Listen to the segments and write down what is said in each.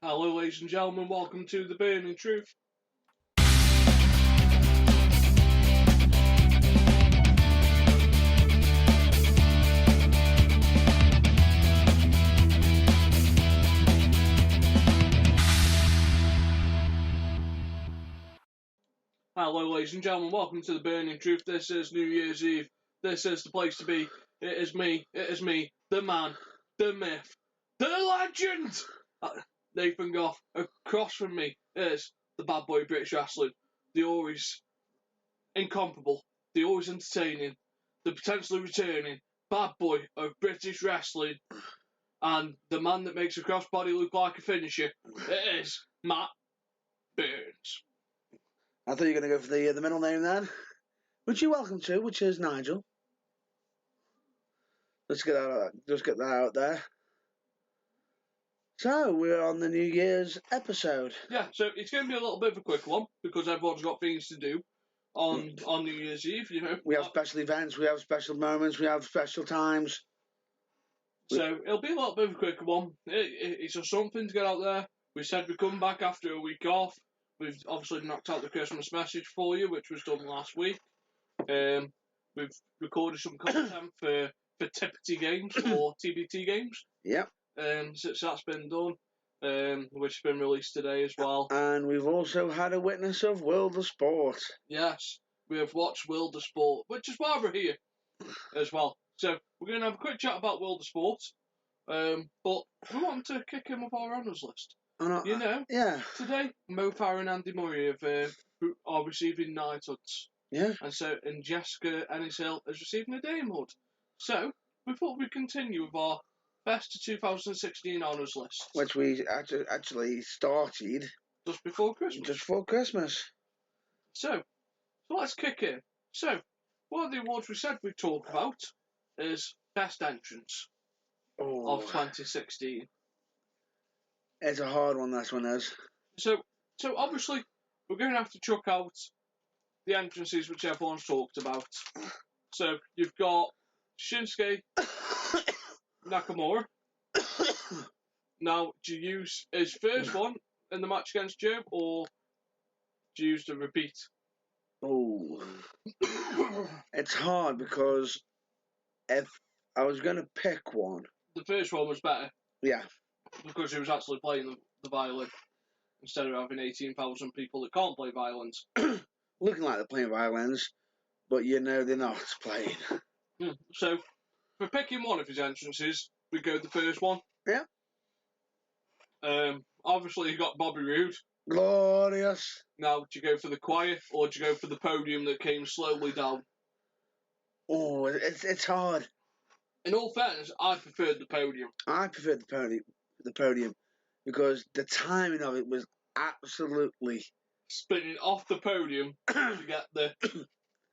Hello, ladies and gentlemen, welcome to The Burning Truth. Hello, ladies and gentlemen, welcome to The Burning Truth. This is New Year's Eve. This is the place to be. It is me, the man, the myth, the legend! Nathan Goff. Across from me is the bad boy of British wrestling, the always incomparable, the always entertaining, the potentially returning bad boy of British wrestling, and the man that makes a crossbody look like a finisher. It is Matt Burns. I thought you were going to go for the middle name then, which you're welcome to, which is Nigel. Let's get that out there. So, we're on the New Year's episode. Yeah, so it's going to be a little bit of a quick one, because everyone's got things to do on New Year's Eve, you know. We have special events, we have special moments, we have special times. So, it'll be a little bit of a quicker one. It's just something to get out there. We said we'd come back after a week off. We've obviously knocked out the Christmas message for you, which was done last week. We've recorded some content for Tippity Games, or TBT Games. Yep. So that's been done, which has been released today as well. And we've also had a witness of World of Sport. Yes, we have watched World of Sport, which is why we're here as well. So we're going to have a quick chat about World of Sport, but we want to kick in with our honours list. You know, yeah. Today, Mo Farah and Andy Murray are receiving knighthoods. Yeah. And Jessica Ennis-Hill is receiving a damehood. So, we thought we'd continue with our best of 2016 honours list. Which we actually started just before Christmas. So let's kick in. So, one of the awards we said we'd talk about is Best Entrance of 2016. It's a hard one, this one is. So obviously, we're going to have to chuck out the entrances which everyone's talked about. So, you've got Shinsuke Nakamura. Now, do you use his first one in the match against Joe, or do you use the repeat? Oh, it's hard because if I was going to pick one, the first one was better. Yeah, because he was actually playing the violin instead of having 18,000 people that can't play violins. Looking like they're playing violins, but you know they're not playing. So, for picking one of his entrances, we go the first one. Yeah. Obviously, you got Bobby Roode. Glorious. Now, do you go for the choir, or do you go for the podium that came slowly down? Oh, it's hard. In all fairness, I preferred the podium. I preferred the podium because the timing of it was absolutely... Spinning off the podium to get the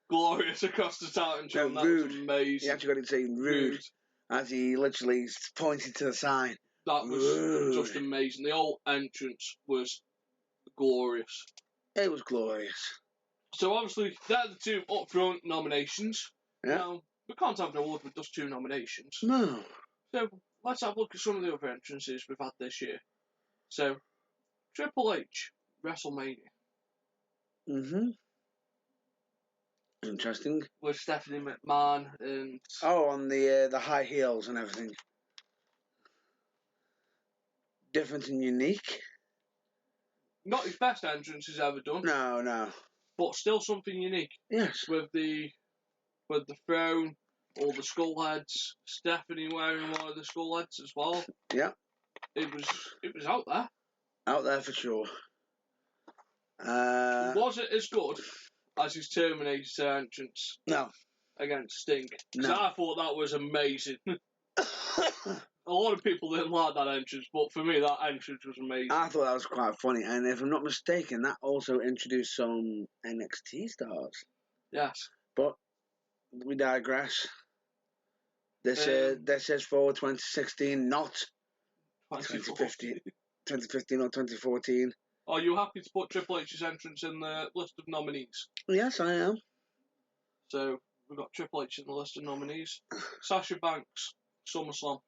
glorious across the Titan Tron. That was amazing. He actually got it saying rude as he literally pointed to the sign. That was just amazing. The whole entrance was glorious. It was glorious. So obviously, they're the two upfront nominations. Yeah. Now, we can't have an award with just two nominations. No. So, let's have a look at some of the other entrances we've had this year. So, Triple H, WrestleMania. Mm-hmm. Interesting. With Stephanie McMahon and... Oh, on the high heels and everything. Different and unique. Not his best entrance he's ever done. No. But still something unique. Yes. With the throne, all the skull heads, Stephanie wearing one of the skull heads as well. Yeah. It was out there. Out there for sure. Was it as good as his Terminator entrance? No. Against Sting? No. I thought that was amazing. A lot of people didn't like that entrance, but for me, that entrance was amazing. I thought that was quite funny, and if I'm not mistaken, that also introduced some NXT stars. Yes. But we digress. This is for 2016, not 2015 or 2014. Are you happy to put Triple H's entrance in the list of nominees? Yes, I am. So, we've got Triple H in the list of nominees. Sasha Banks, SummerSlam.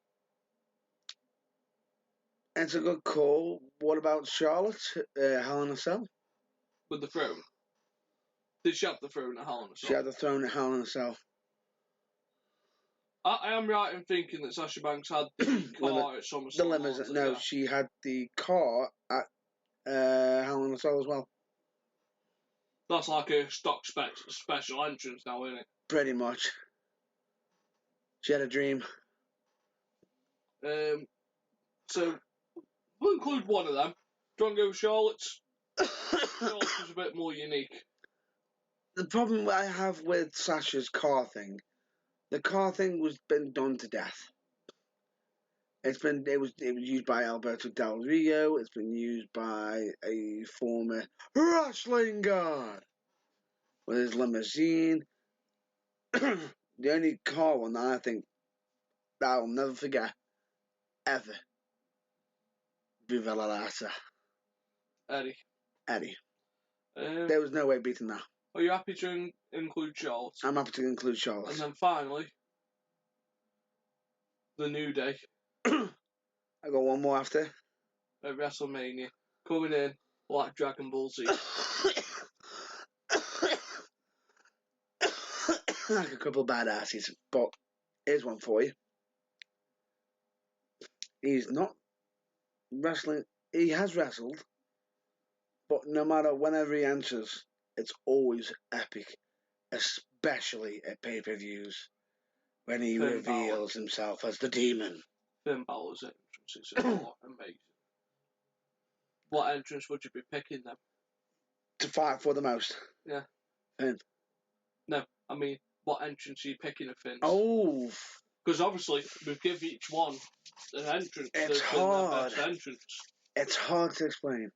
It's a good call. What about Charlotte? Hell in a Cell? with the throne. Did she have the throne at Hell in a She Cell? had the throne at Hell in a Cell. I am right in thinking that Sasha Banks had the car at SummerSlam. The limousine. No, yeah. she had the car at Hell in a Cell as well. That's like a stock special entrance now, isn't it? Pretty much. She had a dream. So we'll include one of them. Do you want to go with Charlotte's? Charlotte's was a bit more unique. The problem I have with Sasha's car thing, the car thing was been done to death. It was used by Alberto Del Rio. It's been used by a former wrestling god with his limousine. The only car one that I think that I'll never forget ever. Viva la Lata. Eddie. There was no way beating that. Are you happy to include Charlotte? I'm happy to include Charlotte. And then finally, the New Day. I got one more after. At WrestleMania. Coming in like Dragon Ball Z. Like a couple of badasses, but here's one for you. He's not wrestling. He has wrestled, but no matter whenever he enters, it's always epic, especially at pay-per-views when he reveals himself as the Demon. Finn Balor's entrance is amazing. What entrance would you be picking then? To fight for the most. Yeah. Finn. No, I mean, what entrance are you picking of Finn's? Oh. Because obviously, we give each one an entrance. It's hard. Their best entrance. It's hard to explain.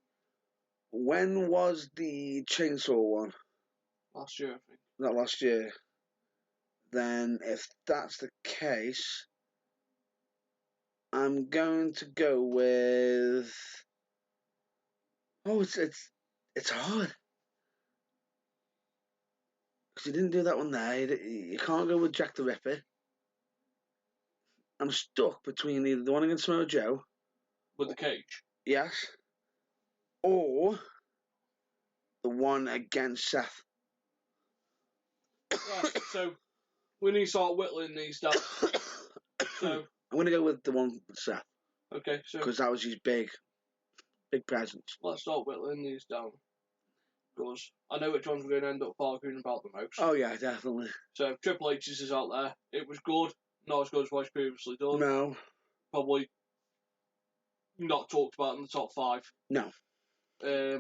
When was the chainsaw one? Last year, I think. Not last year. Then, if that's the case, I'm going to go with. Oh, it's hard. Because you didn't do that one there. You can't go with Jack the Ripper. I'm stuck between either the one against Samoa Joe. With the cage? Yes. Or the one against Seth. Right, so we need to start whittling these down. So I'm going to go with the one with Seth. Okay, so because that was his big presence. Let's start whittling these down. Because I know which ones we're going to end up arguing about the most. Oh yeah, definitely. So Triple H's is out there. It was good. Not as good as what he's previously done. No. Probably not talked about in the top 5. No. For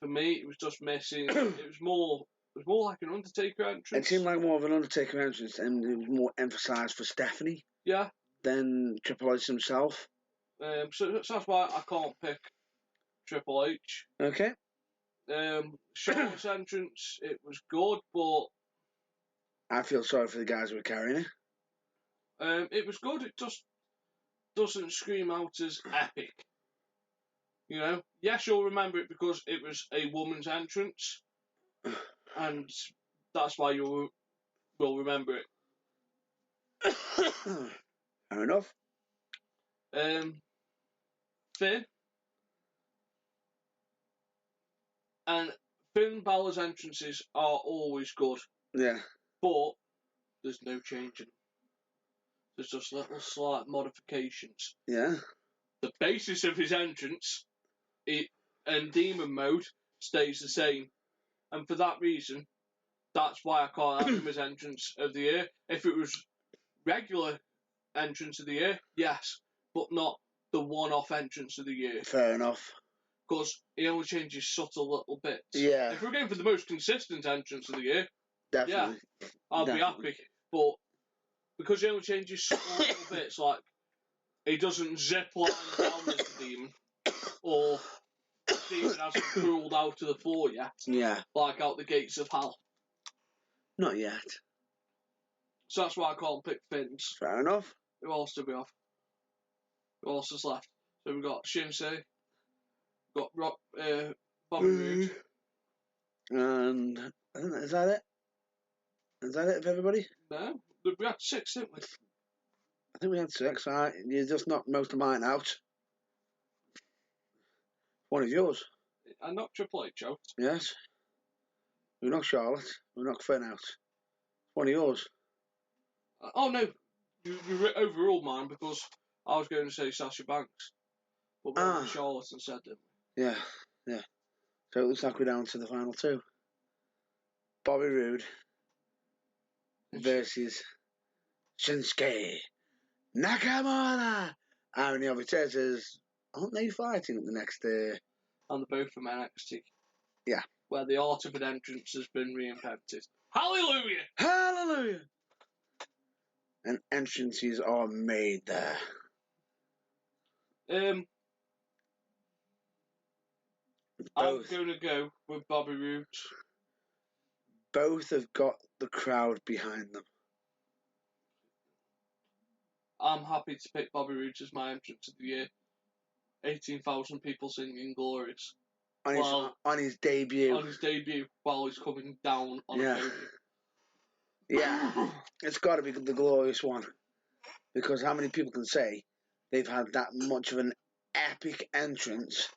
me, it was just missing. It was more like an Undertaker entrance. It seemed like more of an Undertaker entrance, and it was more emphasised for Stephanie. Yeah. Than Triple H himself. So that's why I can't pick Triple H. Okay. Charlotte's entrance, it was good, but I feel sorry for the guys who were carrying it. It was good. It just doesn't scream out as epic. You know, yes, you'll remember it because it was a woman's entrance, and that's why you will remember it. Fair enough. Finn. And Finn Balor's entrances are always good. Yeah. But there's no changing. There's just little slight modifications. Yeah. The basis of his entrance and demon mode stays the same. And for that reason, that's why I can't have him as entrance of the year. If it was regular entrance of the year, yes. But not the one-off entrance of the year. Fair enough. Because he only changes subtle little bits. Yeah. If we're going for the most consistent entrance of the year, definitely. Yeah, I'll be happy. But because he only changes subtle little bits, like he doesn't zip line down as the demon, or the demon hasn't crawled out of the floor yet. Yeah. Like out the gates of hell. Not yet. So that's why I can't pick Finn's. Fair enough. Who else do we have? Who else is left? So we've got Shinsei. Got Bobby Roode. And is that it? Is that it for everybody? No, we had 6, didn't we? I think we had 6. Right, you just knocked most of mine out. One of yours. I knocked Triple H out. Yes. We knocked Charlotte. We knocked Finn out. One of yours. Oh no, you overruled mine because I was going to say Sasha Banks, but we went Charlotte instead, didn't we? Yeah. So it looks like we're down to the final two. Bobby Roode versus Shinsuke Nakamura. And the other says, aren't they fighting at the next? And they're both from NXT. Yeah. Where the art of an entrance has been reinvented. Hallelujah! Hallelujah! And entrances are made there. I'm going to go with Bobby Roode. Both have got the crowd behind them. I'm happy to pick Bobby Roode as my entrance of the year. 18,000 people singing Glorious. On his debut. On his debut, while he's coming down on a podium. Yeah. It's got to be the Glorious one. Because how many people can say they've had that much of an epic entrance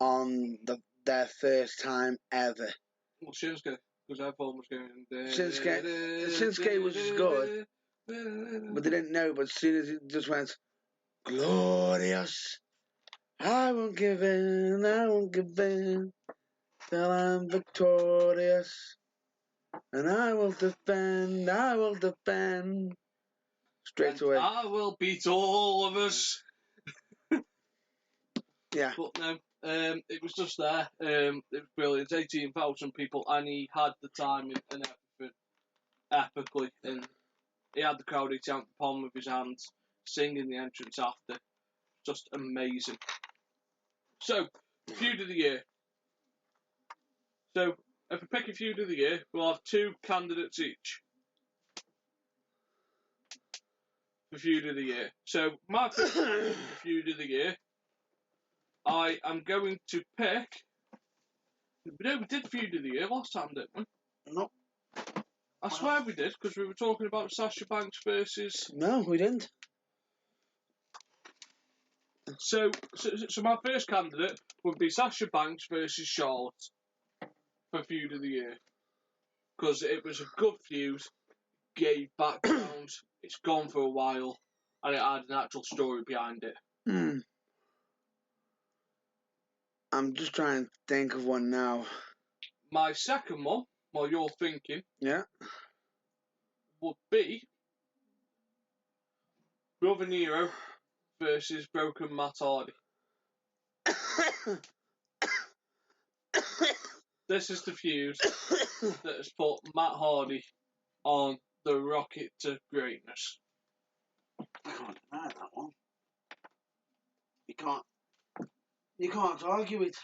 on their first time ever? Well, Shinsuke, because everyone was going... Shinsuke was good, but they didn't know, but as soon as it just went, Glorious, I won't give in, till I'm victorious, and I will defend, straight away. I will beat all of us. Yeah. But no, it was just there. It was brilliant. 18,000 people, and he had the timing and everything epically. And he had the crowd eating out the palm of his hands, singing the entrance after. Just amazing. So, feud of the year. So, if we pick a feud of the year, we'll have two candidates each for feud of the year. So, my first candidate for feud of the year, I am going to pick. No, we did feud of the year last time, didn't we? No. I swear we did, because we were talking about Sasha Banks versus... No, we didn't. So my first candidate would be Sasha Banks versus Charlotte for feud of the year. Because it was a good feud, gave background, it's gone for a while, and it had an actual story behind it. I'm just trying to think of one now. My second one, while you're thinking, would be Brother Nero versus Broken Matt Hardy. This is the feud that has put Matt Hardy on the rocket to greatness. I can't deny that one. You can't argue it.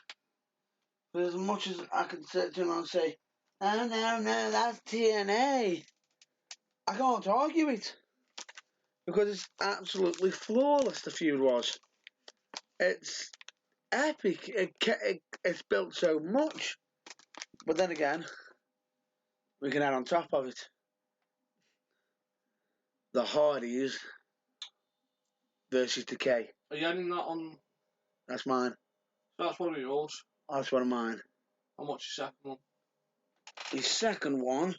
But as much as I can sit down and say, oh no, that's TNA, I can't argue it. Because it's absolutely flawless, the feud was. It's epic. It's built so much. But then again, we can add on top of it the Hardys versus Decay. Are you adding that on? That's mine. That's one of yours. That's one of mine. And what's your second one? The second one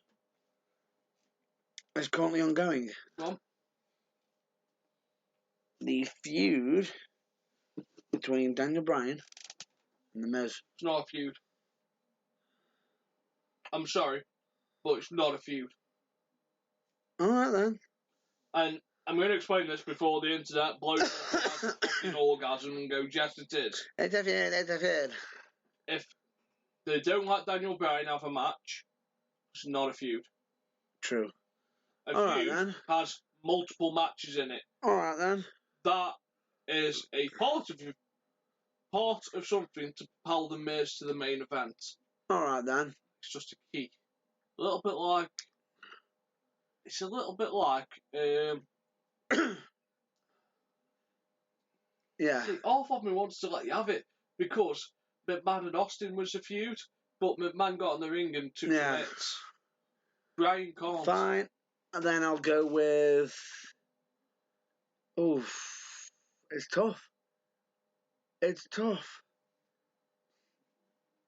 is currently ongoing. Go on. The feud between Daniel Bryan and The Miz. It's not a feud. I'm sorry, but it's not a feud. Alright then. And I'm going to explain this before the internet blows up and has a fucking orgasm and go, yes it is. It's a feud. If they don't let Daniel Bryan have a match, it's not a feud. True. A feud then has multiple matches in it. Alright then. That is a part of something to propel the Miz to the main event. Alright then. It's just a key. A little bit like... It's a little bit like... yeah. See, half of me wants to let you have it, because McMahon and Austin was a feud, but McMahon got in the ring and took minutes. Brian can't. Fine. And then I'll go with... Oof. It's tough.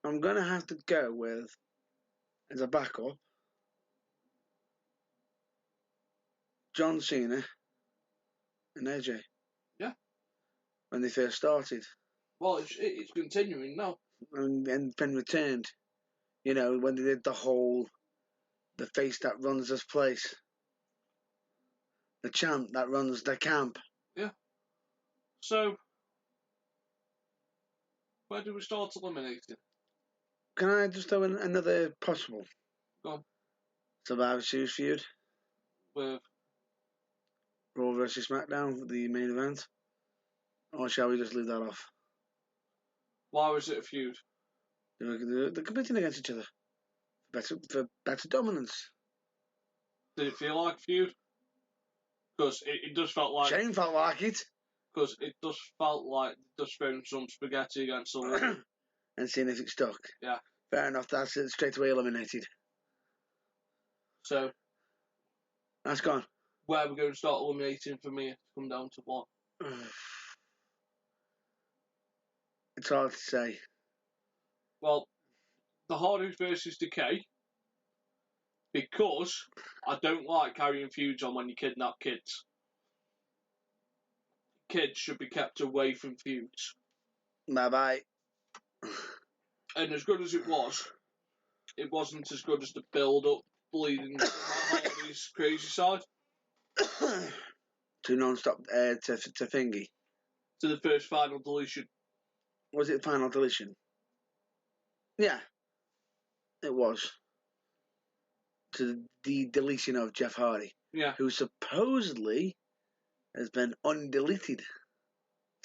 I'm going to have to go with, as a backup, John Cena and AJ. Yeah. When they first started. Well, it's continuing now. And then returned. You know, when they did the face that runs this place. The champ that runs the camp. Yeah. So, where do we start eliminating? Can I just throw in another possible? Go on. Survivor Series feud? With Raw versus SmackDown, the main event? Or shall we just leave that off? Why was it a feud? They're competing against each other. For better dominance. Did it feel like a feud? Because it does felt like... Shane felt like it. Because it does felt like just throwing some spaghetti against the wall. And seeing if it stuck. Yeah. Fair enough, that's it, straight away eliminated. So... That's gone. Where are we going to start eliminating for me to come down to what? It's hard to say. Well, the Hardys versus Decay. Because I don't like carrying feuds on when you kidnap kids. Kids should be kept away from feuds. Bye-bye. And as good as it wasn't as good as the build-up leading to Hardy's crazy side. To non-stop, to thingy. To the first final deletion. Was it final deletion? Yeah. It was. To the deletion of Jeff Hardy. Yeah. Who supposedly has been undeleted.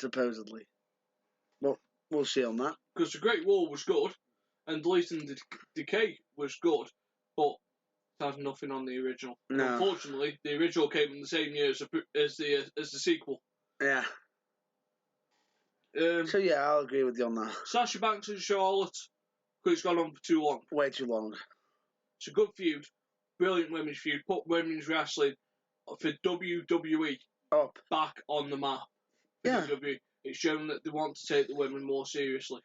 Supposedly. Well, we'll see on that. Because the Great Wall was good, and deleting the Decay was good, but it has nothing on the original. No. Unfortunately, the original came in the same year as the sequel. Yeah. So yeah, I'll agree with you on that. Sasha Banks and Charlotte, because it's gone on for too long. Way too long. It's a good feud, brilliant women's feud. Put women's wrestling for WWE up back on the map. Yeah. WWE. It's shown that they want to take the women more seriously.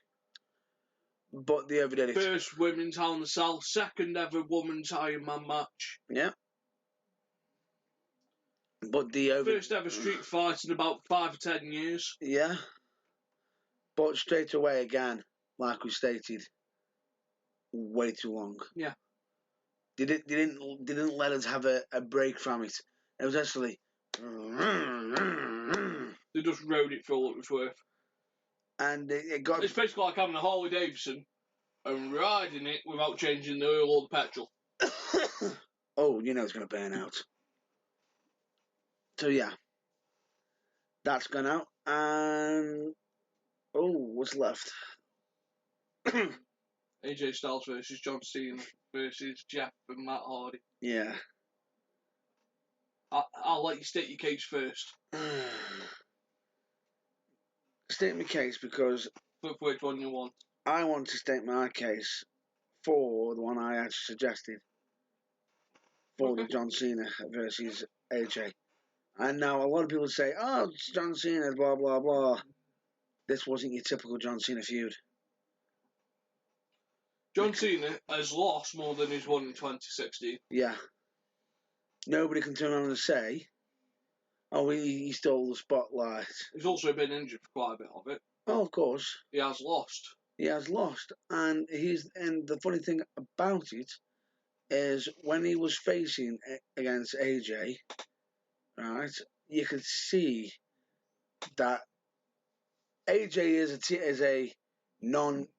But they overdid it. First women's Hell in a Cell, second ever women's Iron Man match. Yeah. But first ever street fight in about 5 or 10 years. Yeah. But straight away again, like we stated, way too long. Yeah. They didn't let us have a break from it. It was actually they just rode it for all it was worth. And it got... It's basically like having a Harley Davidson and riding it without changing the oil or the petrol. Oh, you know it's going to burn out. So yeah. That's gone out. And... Oh, what's left? AJ Styles versus John Cena versus Jeff and Matt Hardy. Yeah. I'll let you state your case first. State my case because... For which one you want? I want to state my case for the one I actually suggested. For the John Cena versus AJ. And now a lot of people say, oh, it's John Cena, blah, blah, blah. This wasn't your typical John Cena feud. John Cena has lost more than he's won in 2016. Yeah. Nobody can turn around and say, oh, he stole the spotlight. He's also been injured for quite a bit of it. Oh, of course. He has lost. He has lost. And the funny thing about it is when he was facing against AJ, right, you could see that AJ is a non-created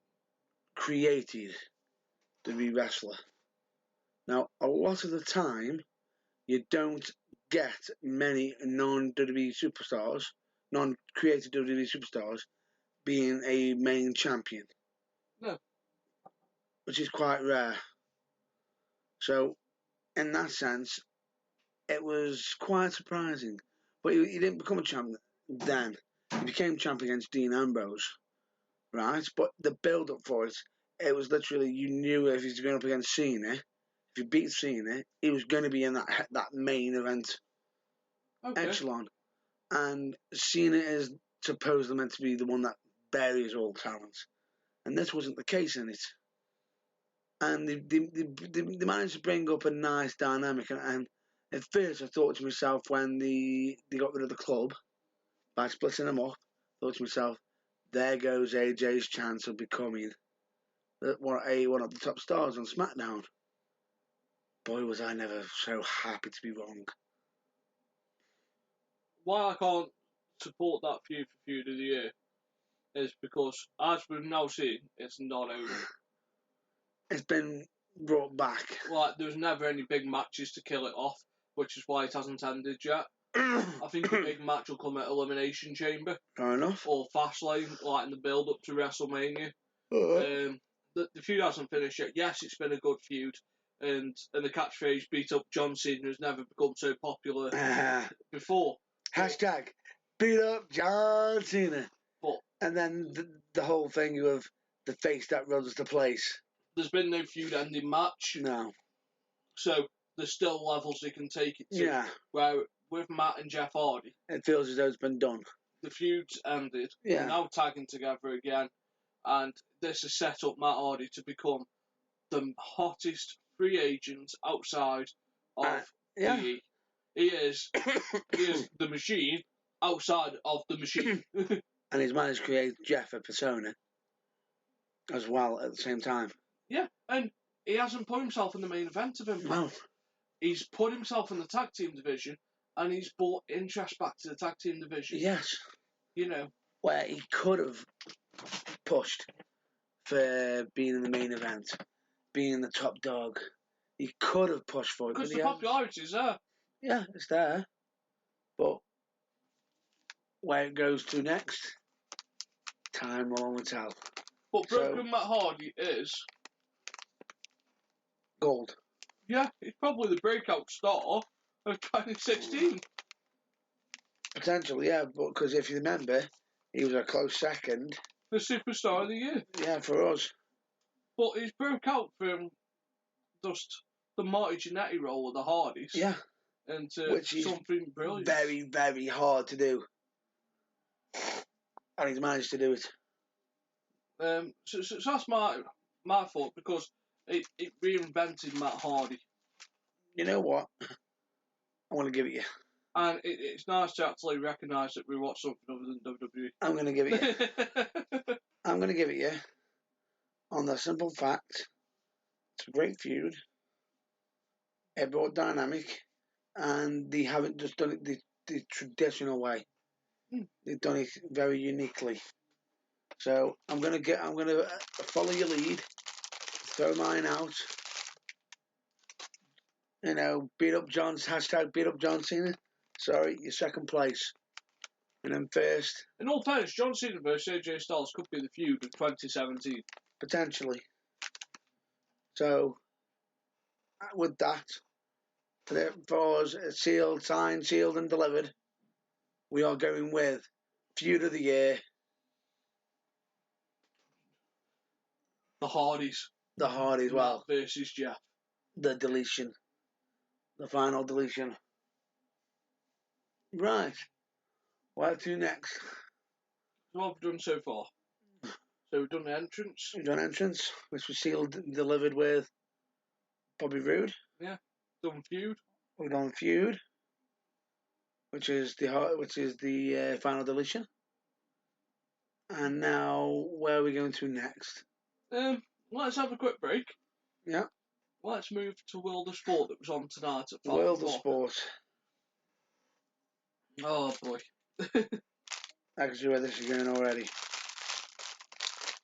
WWE wrestler. Now, a lot of the time, you don't get many non-WWE superstars, non-created WWE superstars, being a main champion. No. Which is quite rare. So, in that sense, it was quite surprising. But he didn't become a champ then. He became champ against Dean Ambrose, right? But the build-up for it, it was literally, you knew if he was going up against Cena, if he beat Cena, he was going to be in that main event echelon. And Cena is supposedly meant to be the one that buries all talents. and this wasn't the case in it. And they managed to bring up a nice dynamic. And at first, I thought to myself when they got rid of the club by splitting them up, I thought to myself, there goes AJ's chance of becoming one of the top stars on SmackDown. Boy, was I never so happy to be wrong. Why I can't support that feud for feud of the year is because, as we've now seen, it's not over. It's been brought back. Like, there's never any big matches to kill it off, which is why it hasn't ended yet. I think a big match will come at Elimination Chamber. Fair enough. Or Fastlane, like in the build-up to WrestleMania. The feud hasn't finished yet. Yes, it's been a good feud. And the catchphrase, beat up John Cena, has never become so popular before. Hashtag, beat up John Cena. But, and then the whole thing of the face that runs the place. There's been no feud-ending match. No. So there's still levels they can take it to. Yeah. Where with Matt and Jeff Hardy, it feels as though it's been done. The feud's ended. Yeah. They're now tagging together again. And this has set up Matt Hardy to become the hottest free agent outside of EE. He is the machine outside of the machine. And he's managed to create Jeff a persona as well at the same time. Yeah, and he hasn't put himself in the main event of Impact. No. He's put himself in the tag team division, and he's brought interest back to the tag team division. Yes. You know. Where he could have pushed for being in the main event, being the top dog. He could have pushed for it. Because the popularity is there. Yeah, it's there. But where it goes to next, time will only tell. But Broken Matt Hardy is gold. Yeah, he's probably the breakout star of 2016. Potentially, yeah, but because if you remember, he was a close second. The superstar of the year. Yeah, for us. But he's broke out from just the Marty Jannetty role of the Hardys. Yeah. Into which is something brilliant. Very, very hard to do. And he's managed to do it. So that's my fault, because it reinvented Matt Hardy. You know what? I want to give it you. And it's nice to actually recognise that we watch something other than WWE. I'm going to give it you. I'm going to give it you on the simple fact it's a great feud. It brought dynamic, and they haven't just done it the traditional way. They've done it very uniquely. So I'm gonna follow your lead, throw mine out. You know, beat up John Cena. Sorry, you're second place. And then first. In all fairness, John Cena versus AJ Styles could be the feud of 2017. Potentially. So, with that, for us, signed, sealed and delivered, we are going with feud of the year. The Hardys. The Hardys, well. Matt versus Jeff. The deletion. The final deletion. Right. Where to next? What have we done so far? So we've done the entrance. We've done entrance, which was sealed and delivered with Bobby Roode. Yeah. Done feud. We've done feud, which is the final deletion. And now, where are we going to next? Let's have a quick break. Yeah. Let's move to World of Sport that was on tonight at 5 World of Sport. Oh boy. I can see where this is going already.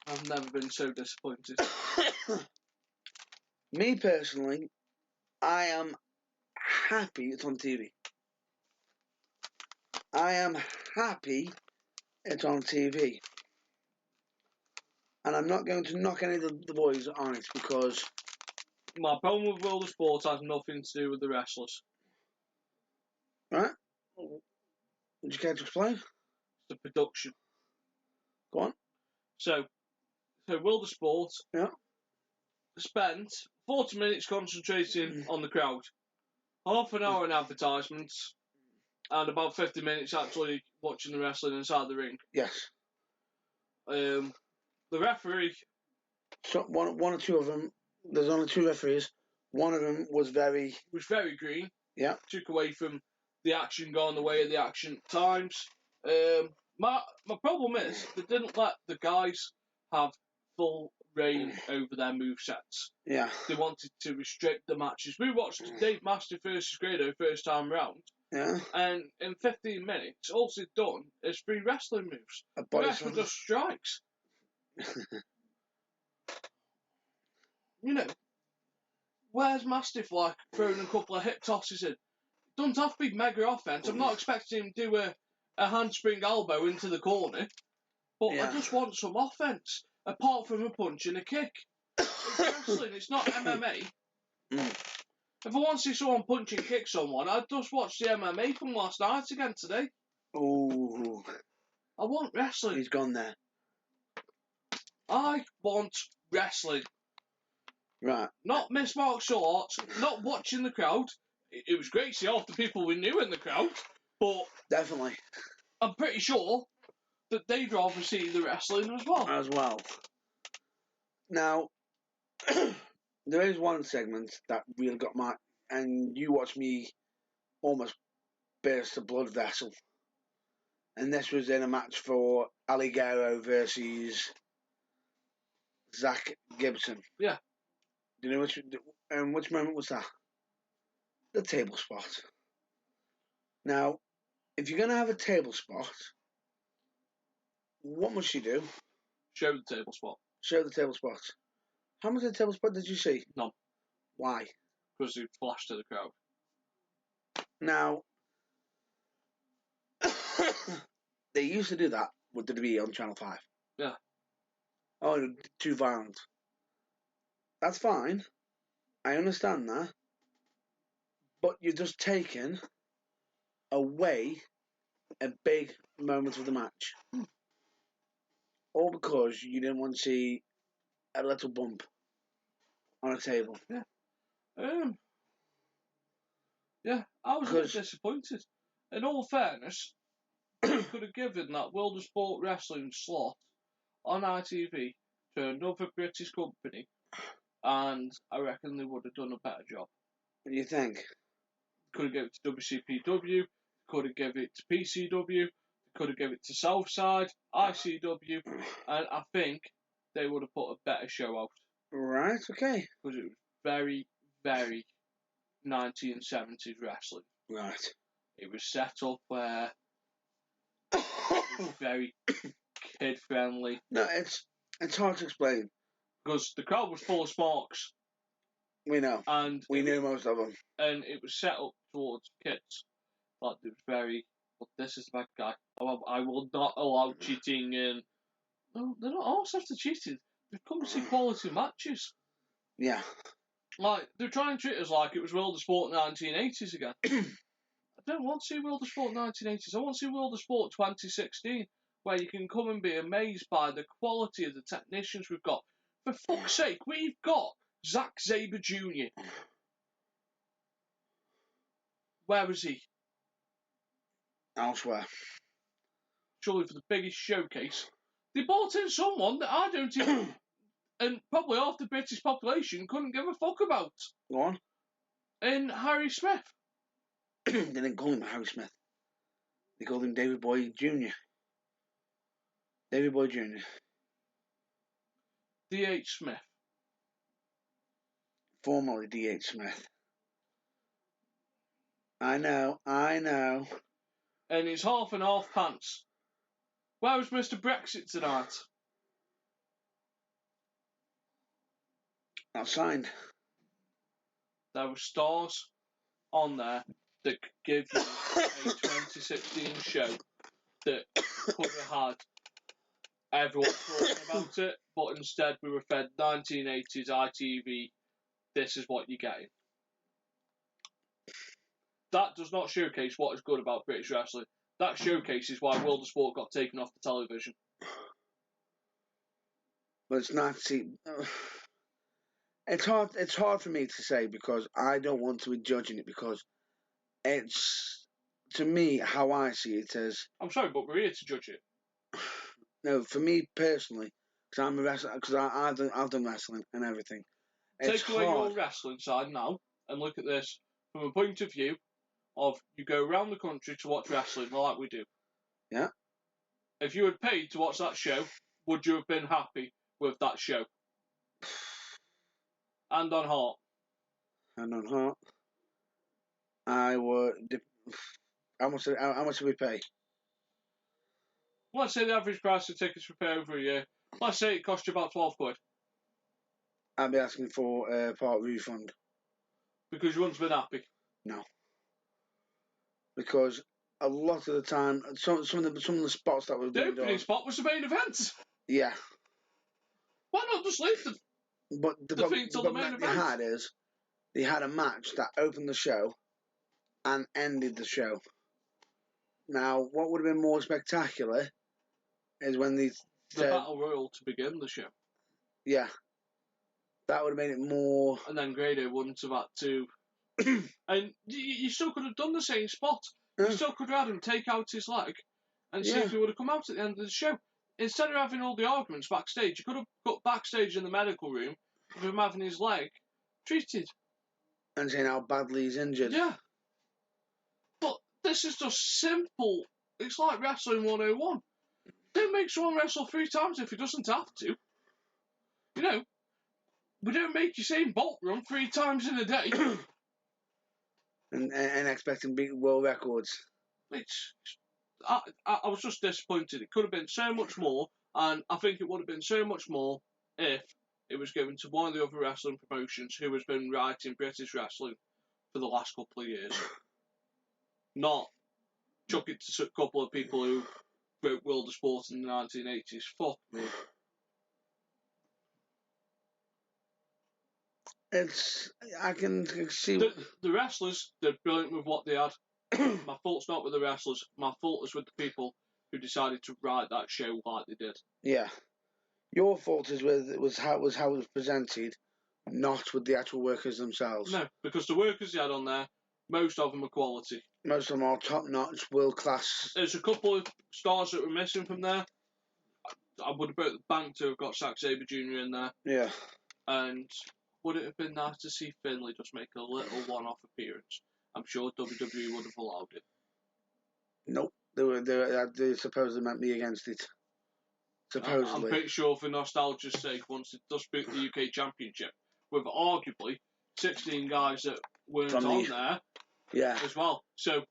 I've never been so disappointed. Me personally, I am happy it's on TV. I am happy it's on TV. And I'm not going to knock any of the boys on it because... My problem with World of Sport has nothing to do with the wrestlers. Right? Would you care to explain? The production. Go on. So World of Sport spent 40 minutes concentrating on the crowd, half an hour in advertisements, and about 50 minutes actually watching the wrestling inside the ring. Yes. The referee So one or two of them. There's only two referees. One of them was very. It was very green. Yeah. Took away from the action going the way of the action at times. My problem is they didn't let the guys have full reign over their movesets. Yeah. They wanted to restrict the matches. We watched Dave Mastiff versus Grado first time round. Yeah. And in 15 minutes, all they'd done is 3 wrestling moves. The rest were just strikes. Where's Mastiff like throwing a couple of hip tosses in? Doesn't have to be mega offense. I'm not expecting him to do a handspring elbow into the corner, but I just want some offense apart from a punch and a kick. It's wrestling. It's not MMA. If I want to see someone punch and kick someone, I'd just watch the MMA from last night again today. Ooh. I want wrestling. He's gone there. I want wrestling. Right. Not Miss Martial Arts, not watching the crowd. It was great to see half the people we knew in the crowd, but definitely, I'm pretty sure that they'd rather see the wrestling as well. Now, there is one segment that really got my... And you watched me almost burst a blood vessel. And this was in a match for Aligero versus Zach Gibson. Yeah. Do you know which moment was that? The table spot. Now, if you're going to have a table spot, what must you do? Show the table spot. Show the table spot. How much of the table spot did you see? None. Why? Because he flashed to the crowd. Now, they used to do that with WWE on Channel 5. Yeah. Oh, too violent. That's fine. I understand that. But you're just taking away a big moment of the match. All because you didn't want to see a little bump on a table. Yeah. Yeah, I was a bit disappointed. In all fairness, you could have given that World of Sport Wrestling slot on ITV to another British company, and I reckon they would have done a better job. What do you think? Could have given it to WCPW, could have given it to PCW, could have given it to Southside, ICW, and I think they would have put a better show out. Right, okay. Because it was very, very 1970s wrestling. Right. It was set up where it was very kid friendly. No, it's hard to explain. Because the crowd was full of sparks. We know. And we knew most of them. And it was set up towards kids. Like, it was very, well, this is the bad guy. I will not allow cheating and... No, they're not all after cheating. They've come to see quality matches. Yeah. Like, they're trying to treat us like it was World of Sport 1980s again. I don't want to see World of Sport 1980s. I want to see World of Sport 2016, where you can come and be amazed by the quality of the technicians we've got. For fuck's sake, we've got Zack Sabre Jr. Where is he? Elsewhere. Surely for the biggest showcase. They brought in someone that I don't even... and probably half the British population couldn't give a fuck about. Go on. And Harry Smith. They didn't call him Harry Smith. They called him David Boy Jr. David Boy Jr. D.H. Smith. Formerly D.H. Smith. I know. And his half and half pants. Where was Mr. Brexit tonight? Not signed. There were stars on there that could give you a 2016 show that could have had everyone talking about it, but instead we were fed 1980s ITV. This is what you're getting. That does not showcase what is good about British wrestling. That showcases why World of Sport got taken off the television. But it's not. See, it's hard. It's hard for me to say because I don't want to be judging it because it's, to me, how I see it as. I'm sorry, but we're here to judge it. No, for me personally, because I'm a wrestler. Because I've done wrestling and everything. It's Take away hard. your wrestling side now and look at this from a point of view of you go around the country to watch wrestling like we do. Yeah. If you had paid to watch that show, would you have been happy with that show? And on heart. And on heart, I would. How much do we pay? Let's say the average price of tickets for pay over a year. Let's say it cost you about 12 quid. I'd be asking for a part refund. Because you wouldn't have been happy. No. Because a lot of the time, some of the spots that were The opening spot was the main event. Yeah. Why not just leave them? But the problem main that they event. had is they had a match that opened the show and ended the show. Now, what would have been more spectacular is when they said, the Battle Royal to begin the show. Yeah. That would have made it more... And then Grado wouldn't have had to... and you still could have done the same spot. You still could have had him take out his leg and see if he would have come out at the end of the show. Instead of having all the arguments backstage, you could have got backstage in the medical room with him having his leg treated. And saying how badly he's injured. Yeah. But this is just simple. It's like Wrestling 101. Don't make someone wrestle 3 times if he doesn't have to. You know, we don't make Usain Bolt run 3 times in a day. and expect him to beat world records. I was just disappointed. It could have been so much more, and I think it would have been so much more if it was given to one of the other wrestling promotions who has been writing British wrestling for the last couple of years. Not chuck it to a couple of people who wrote World of Sport in the 1980s. Fuck me. I can see... The wrestlers, they're brilliant with what they had. My fault's not with the wrestlers. My fault is with the people who decided to write that show like they did. Yeah. Your fault was how it was presented, not with the actual workers themselves. No, because the workers they had on there, most of them are quality. Most of them are top-notch, world-class. There's a couple of stars that were missing from there. I would have broke the bank to have got Zack Sabre Jr. in there. Yeah. And would it have been nice to see Finlay just make a little one-off appearance? I'm sure WWE would have allowed it. Nope. They supposedly meant me against it. Supposedly. I'm pretty sure for nostalgia's sake, once it does beat the UK Championship, with arguably 16 guys that weren't on there as well. So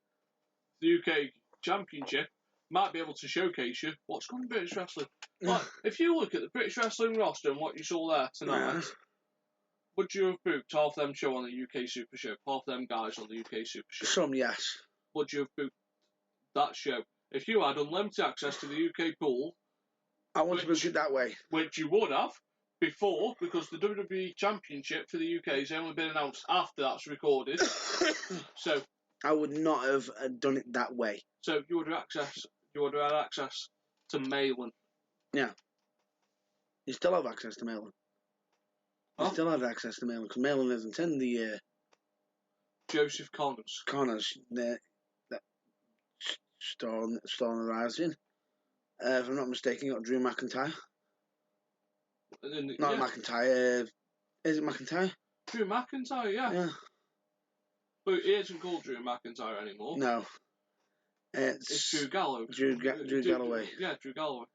the UK Championship might be able to showcase you what's going to be British wrestling. Like, if you look at the British wrestling roster and what you saw there tonight, would you have booked half them show on the UK Super Show, half them guys on the UK Super Show? Some, yes. Would you have booked that show? If you had unlimited access to the UK pool, I want to book it that way. Which you would have before, because the WWE Championship for the UK has only been announced after that's recorded. So I would not have done it that way. So you would have had access to Malin. Yeah. You still have access to Malin. You still have access to Malin, because Malin isn't in the... Joseph Connors. The star on the rising. If I'm not mistaken, you got Drew McIntyre. Not McIntyre. Is it McIntyre? Drew McIntyre, yeah. But he isn't called Drew McIntyre anymore. No. It's Drew Gallo. Drew Galloway. Yeah, Drew Galloway.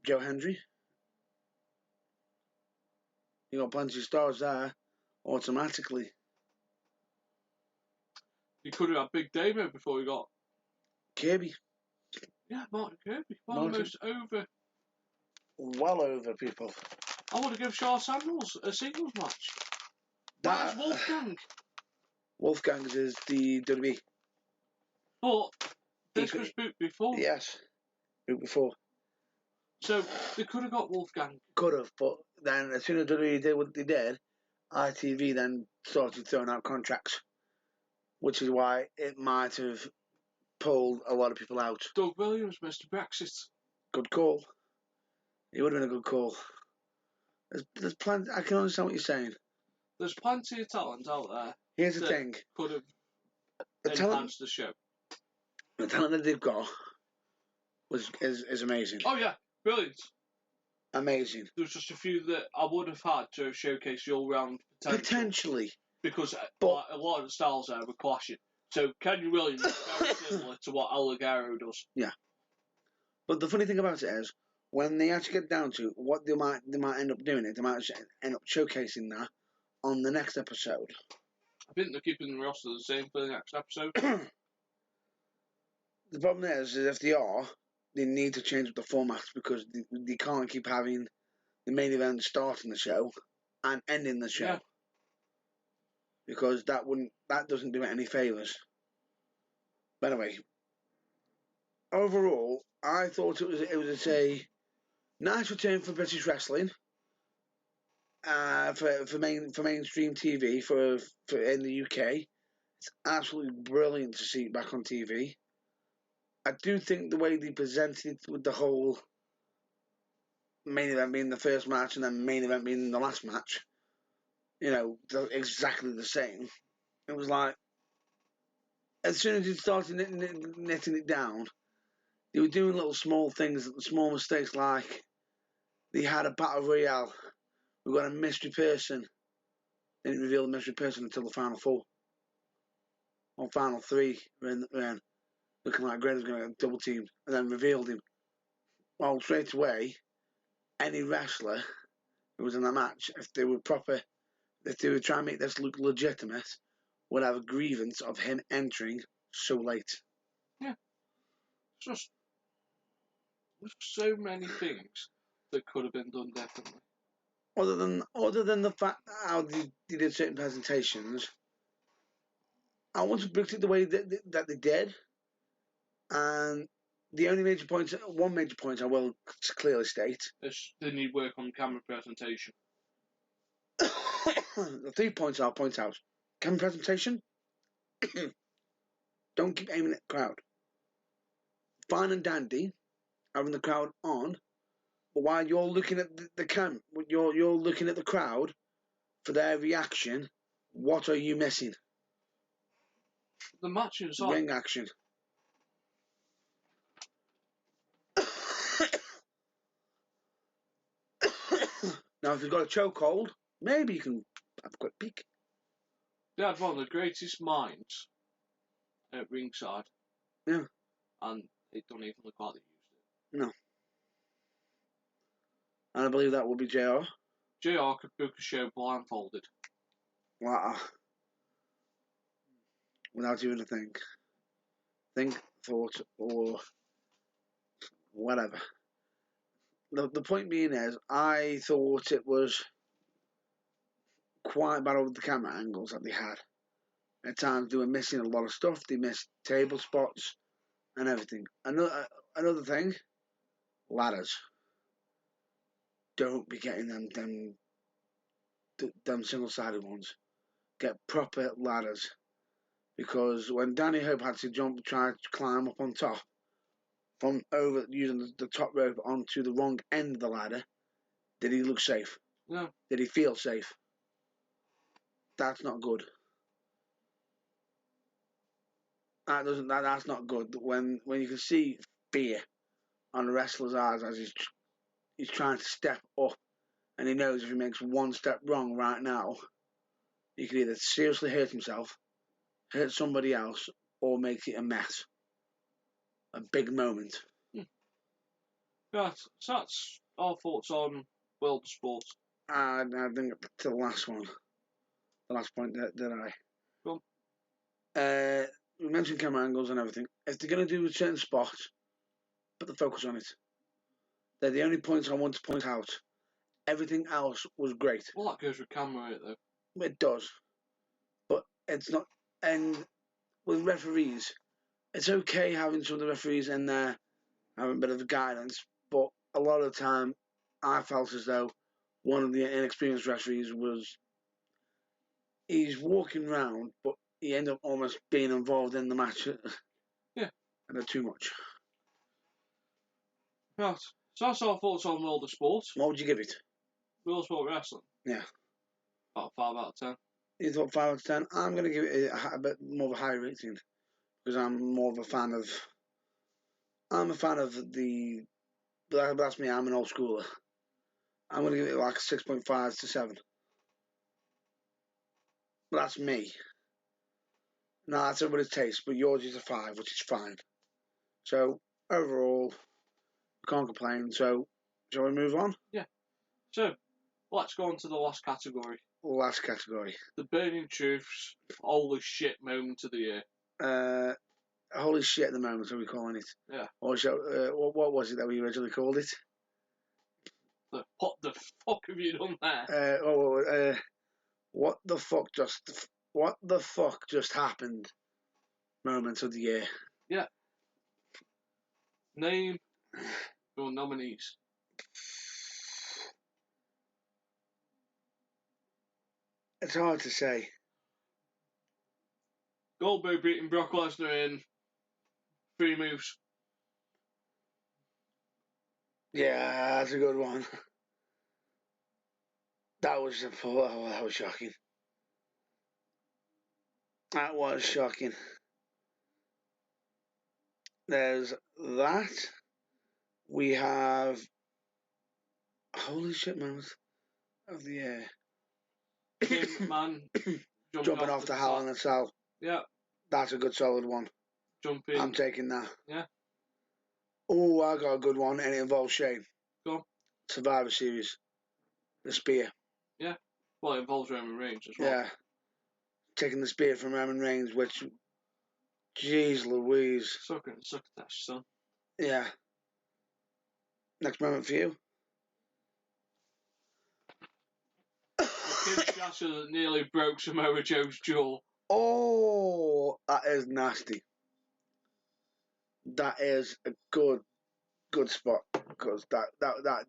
Joe Hendry. You got plenty of stars there, automatically. You could have had Big Damo before you got Kirby. Yeah, Martin Kirby. One of the most over. Well over people. I would have given Shaw Samuels a singles match. That's Wolfgang. Wolfgang's is the WWE. But this was booked before. Yes, booked before. So they could have got Wolfgang. Could have, but then as soon as WWE did what they did, ITV then started throwing out contracts, which is why it might have pulled a lot of people out. Doug Williams, Mr. Brexit. Good call. It would have been a good call. There's plenty. I can understand what you're saying. There's plenty of talent out there. Here's the thing. Could have enhanced the show. The talent that they've got is amazing. Oh yeah, brilliant. amazing. There was just a few that I would have had to showcase the all-round potential. Potentially. Because But a lot of the styles there were clashing. So Kenny Williams is very similar to what El Ligero does. Yeah. But the funny thing about it is, when they actually get down to what they might end up doing, they might end up showcasing that on the next episode. I think they're keeping the roster the same for the next episode. The problem is if they are, they need to change up the format because they can't keep having the main event starting the show and ending the show. Yeah. Because that doesn't do it any favours. But anyway, overall, I thought it was a nice return for British wrestling. For mainstream TV for in the UK, it's absolutely brilliant to see it back on TV. I do think the way they presented it with the whole main event being the first match and then main event being the last match, exactly the same. It was like as soon as you started knitting it down, they were doing little small things, small mistakes like they had a battle royale. We got a mystery person. They didn't reveal the mystery person until the final four. Or final three ran looking like Greg was going to get double teamed and then revealed him. Well, straight away, any wrestler who was in that match, if they were trying to make this look legitimate, would have a grievance of him entering so late. Yeah. There's so many things that could have been done differently. Other than the fact how they did certain presentations, I want to book it the way that they did. And the only one major point I will clearly state. They need work on camera presentation. The 3 points I'll point out. Camera presentation. Don't keep aiming at the crowd. Fine and dandy, having the crowd on, but while you're looking at the cam, you're looking at the crowd for their reaction, what are you missing? The match inside. Ring action. Now, if you've got a chokehold, maybe you can have a quick peek. They had one of the greatest minds at ringside. Yeah. And it don't even look like they used it. No. And I believe that would be JR. JR could book a show blindfolded. Wow. Without even a think, thought, or whatever. The point being is, I thought it was quite bad with the camera angles that they had. At times they were missing a lot of stuff. They missed table spots and everything. Another thing, ladders. Don't be getting them single-sided ones. Get proper ladders. Because when Danny Hope had to try to climb up on top, from over using the top rope onto the wrong end of the ladder, did he look safe? No. Did he feel safe? That's not good. That's not good. When you can see fear on a wrestler's eyes as he's trying to step up, and he knows if he makes one step wrong right now, he could either seriously hurt himself, hurt somebody else, or make it a mess. A big moment. Yeah, so that's our thoughts on World of Sport. I think to the last one. The last point that I. Go on. We mentioned camera angles and everything. If they're going to do a certain spot, put the focus on it. They're the only points I want to point out. Everything else was great. Well, that goes with camera, though. It does. But it's not. And with referees, it's okay having some of the referees in there having a bit of guidance, but a lot of the time I felt as though one of the inexperienced referees he's walking around, but he ended up almost being involved in the match. Yeah. And too much. Right. So that's our thoughts on World of Sport. What would you give it? World of Sport Wrestling? Yeah. About 5 out of 10. You thought 5 out of 10? I'm going to give it a bit more of a high rating because I'm more of a fan of. I'm a fan of the. That's me. I'm an old schooler. I'm going to give it like a 6.5 to 7. But that's me. Now, that's everybody's taste, but yours is a 5, which is fine. So, overall, can't complain. So, shall we move on? Yeah. So, let's go on to the last category. Last category. The Burning Truths holy shit moment of the year. Holy shit at the moment, are we calling it? Yeah. Or what was it that we originally called it? What the fuck have you done there? What the fuck just happened? Moments of the year. Yeah. Name your nominees. It's hard to say. Goldberg beating Brock Lesnar in 3 moves. Yeah, that's a good one. That was shocking. That was shocking. There's that. We have holy shit moments of the year. Shane McMahon Jumping off the Hell in a Cell. Yeah. That's a good solid one. Jumping. I'm taking that. Yeah. Oh, I got a good one, and it involves Shane. Go on. Survivor Series. The spear. Yeah. Well, it involves Roman Reigns as well. Yeah. Taking the spear from Roman Reigns, which, jeez Louise. Suck that, son. Yeah. Next moment for you. Kid Sasha that nearly broke Samoa Joe's jaw. Oh, that is nasty. That is a good spot, because that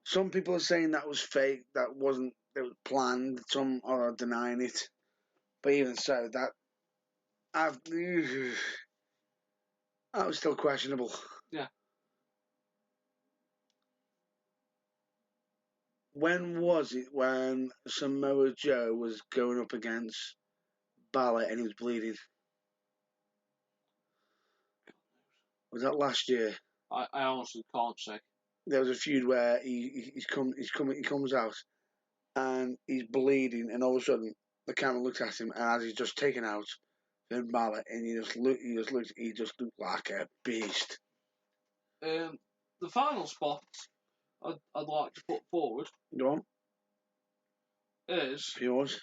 some people are saying that was fake, that wasn't, it was planned, some are denying it, but even so, that was still questionable. Yeah. When was it when Samoa Joe was going up against Balor and he was bleeding? Was that last year? I honestly can't say. There was a feud where he comes out and he's bleeding, and all of a sudden the camera looks at him, and as he's just taken out Finn Balor, and he just looked like a beast. The final spot I'd like to put forward. Go on. Is yours?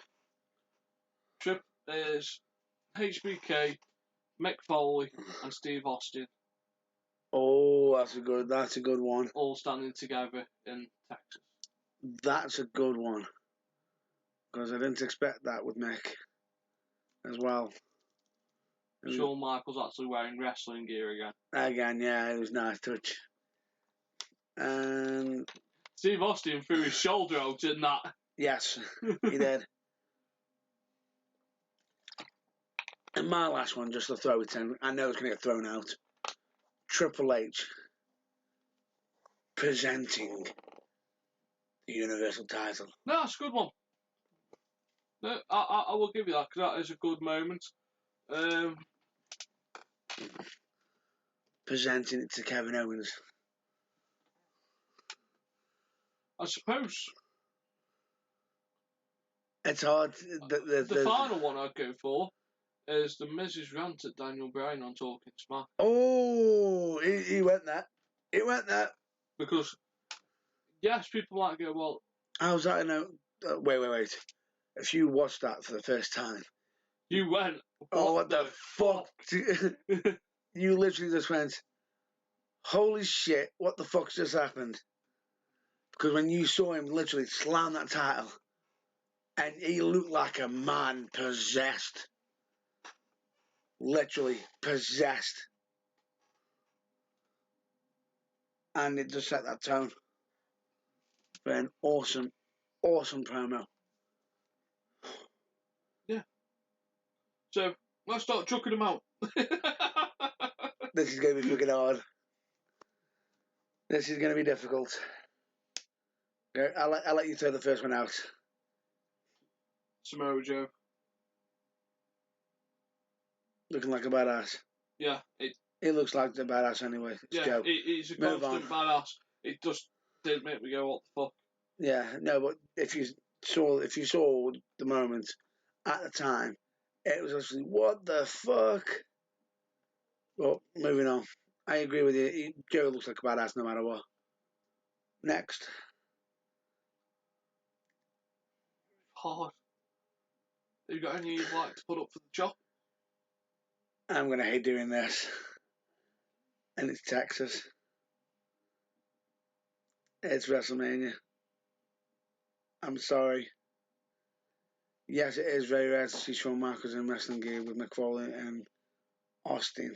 Is HBK, Mick Foley, and Steve Austin. Oh, that's a good one. All standing together in Texas. That's a good one, because I didn't expect that with Mick as well. Shawn Michaels actually wearing wrestling gear again. Again, yeah, it was a nice touch. And Steve Austin threw his shoulder out in that. Yes, he did. And my last one, just to throw it in, I know it's going to get thrown out. Triple H presenting the Universal title. No, that's a good one. No, I will give you that, because that is a good moment. Presenting it to Kevin Owens. I suppose. It's hard. The final one I'd go for is the Miz's rant at Daniel Bryan on Talking Smack. Oh, he went there. He went there. Because, yes, people might go, well... How's that? Wait. If you watched that for the first time... You went... What the fuck? You literally just went, holy shit, what the fuck's just happened? Because when you saw him literally slam that title, and he looked like a man possessed. Literally possessed. And it just set that tone for an awesome promo. Yeah. So, let's start chucking them out. This is going to be fucking hard. This is going to be difficult. Okay, I'll let you throw the first one out. Samoa Joe. Looking like a badass. Yeah. He looks like the badass anyway. It's Joe. He's a constant badass. It just... didn't make me go, what the fuck? Yeah, no, but if you saw the moment at the time, it was actually what the fuck. Well, moving on. I agree with you. Joe looks like a badass no matter what. Next, Hard. Have you got any you'd like to put up for the chop? I'm gonna hate doing this, and it's Texas. It's WrestleMania. I'm sorry. Yes, it is very rare to see Shawn Michaels in wrestling gear with Mick Foley and Austin.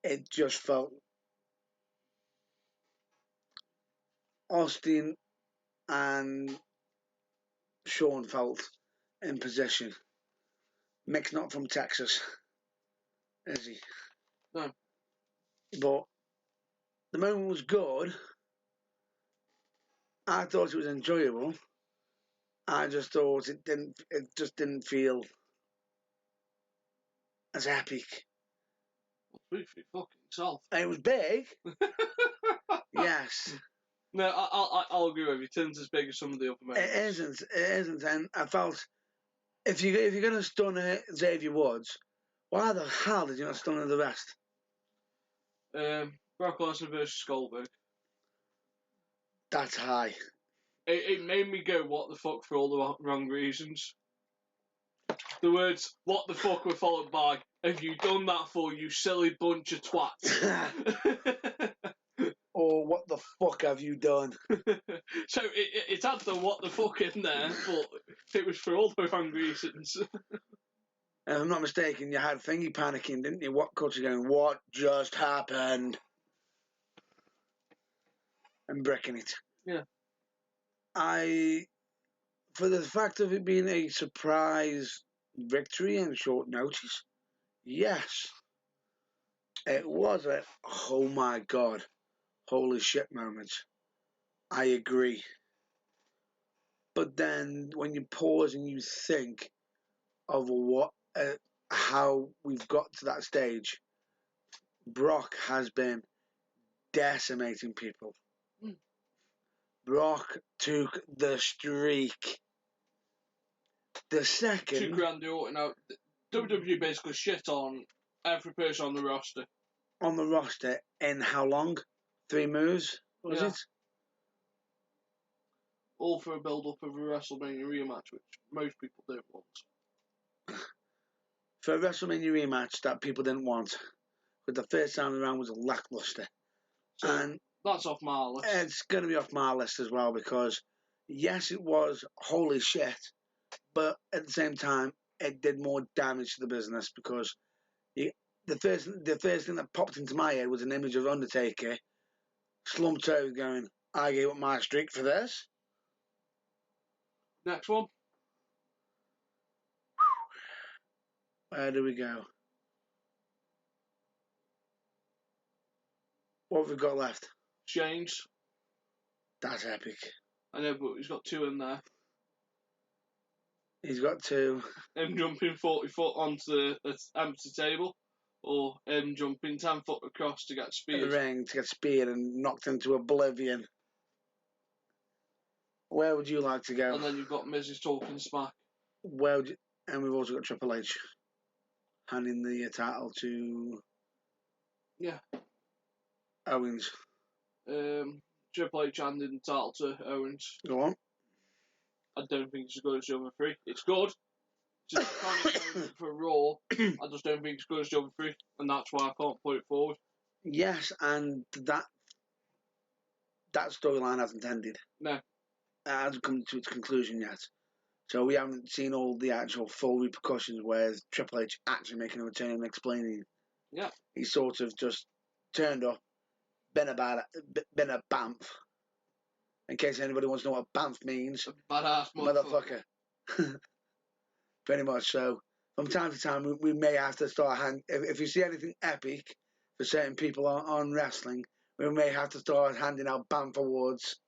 It just felt Austin and Shawn felt in position. Mick's not from Texas, is he? No. But the moment was good. I thought it was enjoyable. I just thought it just didn't feel as epic. Speak for your fucking self. It was big. Yes. No, I'll agree with you. Tim's as big as some of the other moments. It isn't. And I felt if you're gonna stun Xavier Woods, why the hell did you not stun the rest? Brock Lesnar versus Goldberg. That's high. It made me go, what the fuck, for all the wrong reasons. The words, what the fuck, were followed by, have you done that for, you silly bunch of twats? Or what the fuck have you done? So it had the what the fuck in there, but it was for all the wrong reasons. If I'm not mistaken, you had Thingy panicking, didn't you? What culture going, what just happened? And breaking it. Yeah. For the fact of it being a surprise victory and short notice, yes. It was a, oh my god, holy shit moment. I agree. But then when you pause and you think of how we've got to that stage, Brock has been decimating people. Mm. Brock took the streak. The second... Took Randy out. WWE basically shit on every person on the roster. On the roster in how long? 3 moves, was it? All for a build-up of a WrestleMania rematch, which most people don't want. For a WrestleMania rematch that people didn't want, but the first time around was lackluster. So and that's off my list. It's going to be off my list as well because, yes, it was holy shit, but at the same time, it did more damage to the business because the first thing that popped into my head was an image of Undertaker slumped over going, I gave up my streak for this. Next one. Where do we go? What have we got left? Chains. That's epic. I know, but he's got 2 in there. He's got 2. Him jumping 40 foot onto the empty table, or him jumping 10 foot across to get speared. The ring to get speared and knocked into oblivion. Where would you like to go? And then you've got Miz's talking smack. And we've also got Triple H handing the title to Owens. Triple H handing the title to Owens. Go on. I don't think it's as good as the other 3. It's good. It's just kind of for Raw. I just don't think it's as good as the other 3, and that's why I can't put it forward. Yes, and that storyline hasn't ended. No. It hasn't come to its conclusion yet. So we haven't seen all the actual full repercussions where Triple H actually making a return and explaining. Yeah. He sort of just turned up, been a BAMF. In case anybody wants to know what BAMF means. Badass motherfucker. Pretty much so. From time to time, we may have to start if you see anything epic for certain people on wrestling, we may have to start handing out BAMF awards.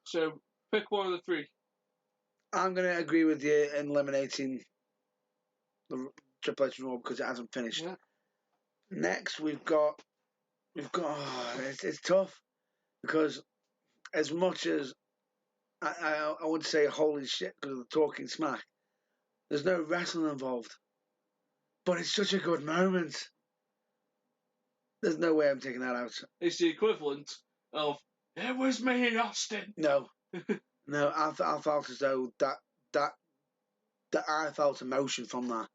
So pick one of the 3. I'm going to agree with you in eliminating the Triple H Raw because it hasn't finished. Yeah. Next, we've got. It's tough because as much as I would say holy shit because of the talking smack, there's no wrestling involved. But it's such a good moment. There's no way I'm taking that out. It's the equivalent of, it was me in Austin. No. No, I felt as though that I felt emotion from that.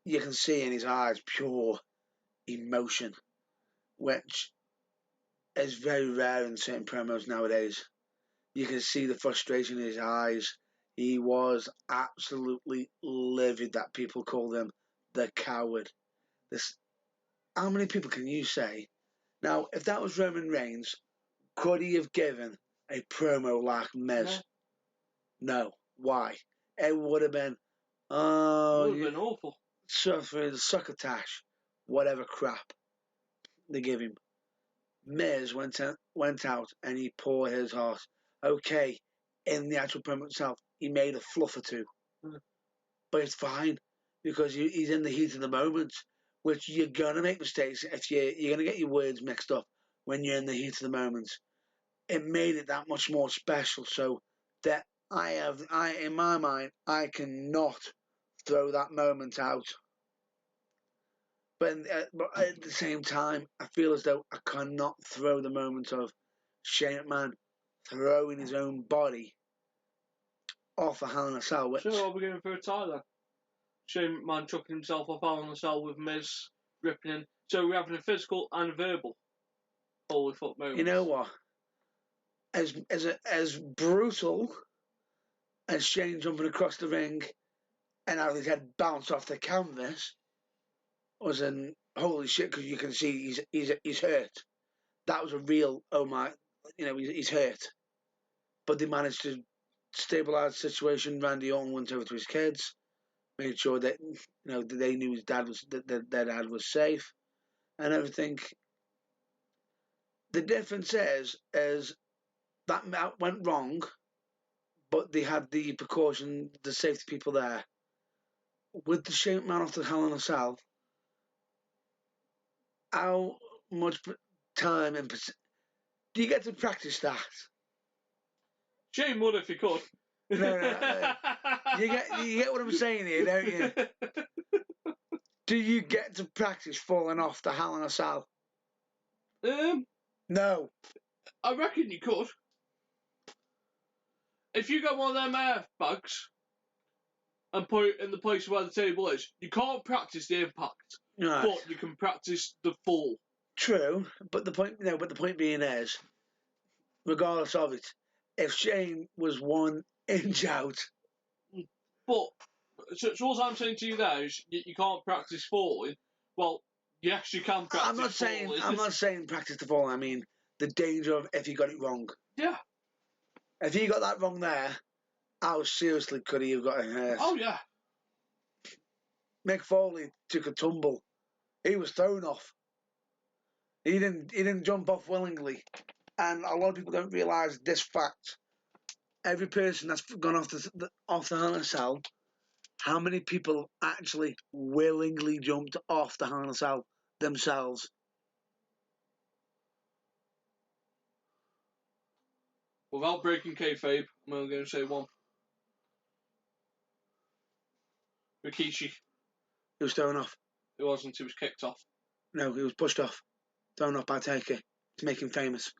You can see in his eyes pure emotion, which is very rare in certain promos nowadays. You can see the frustration in his eyes. He was absolutely livid that people called him the coward. How many people can you say? Now, if that was Roman Reigns, could he have given a promo like Miz? No. Why? It would have been, It would have been awful. Suffering succotash, whatever crap they give him. Miz went out and he poured his heart. Okay, in the actual promo itself, he made a fluff or two. But it's fine because he's in the heat of the moment, which you're going to make mistakes if you're going to get your words mixed up when you're in the heat of the moment. It made it that much more special so that in my mind, I cannot throw that moment out. But at the same time, I feel as though I cannot throw the moment of Shane McMahon throwing his own body off a Hell in a Cell. Which... So are we going for a tie then? Shane McMahon chucking himself off Hell in a Cell with Miz ripping in. So we're having a physical and a verbal holy fuck moment. You know what? As brutal as Shane jumping across the ring and having his head bounce off the canvas was an holy shit because you can see he's hurt. That was a real oh my, he's hurt. But they managed to stabilise the situation. Randy Orton went over to his kids, made sure that they knew his dad was that their dad was safe and everything. The difference is that went wrong, but they had the precaution, the safety people there. With the Shane McMahon off the Hell in a Cell, how much time and do you get to practice that? Shane would if he could. No. You get what I'm saying here, don't you? Do you get to practice falling off the Hell in a Cell? No. I reckon you could. If you got one of them airbags and put it in the place where the table is, you can't practice the impact, Right. but you can practice the fall. True, but the point being is, regardless of it, if Shane was 1 inch out. But so what I'm saying to you there is you can't practice falling. Well, yes, you can practice. I'm not saying practice the falling. I mean the danger of if you got it wrong. Yeah. If he got that wrong there, how seriously could he have gotten hurt? Oh yeah. Mick Foley took a tumble. He was thrown off. He didn't jump off willingly, and a lot of people don't realise this fact. Every person that's gone off the Hell in a Cell, how many people actually willingly jumped off the Hell in a Cell themselves? Without breaking kayfabe, I'm only going to say one. Rikishi. He was thrown off. He wasn't. He was kicked off. No, he was pushed off. Thrown off by Taker to make him famous.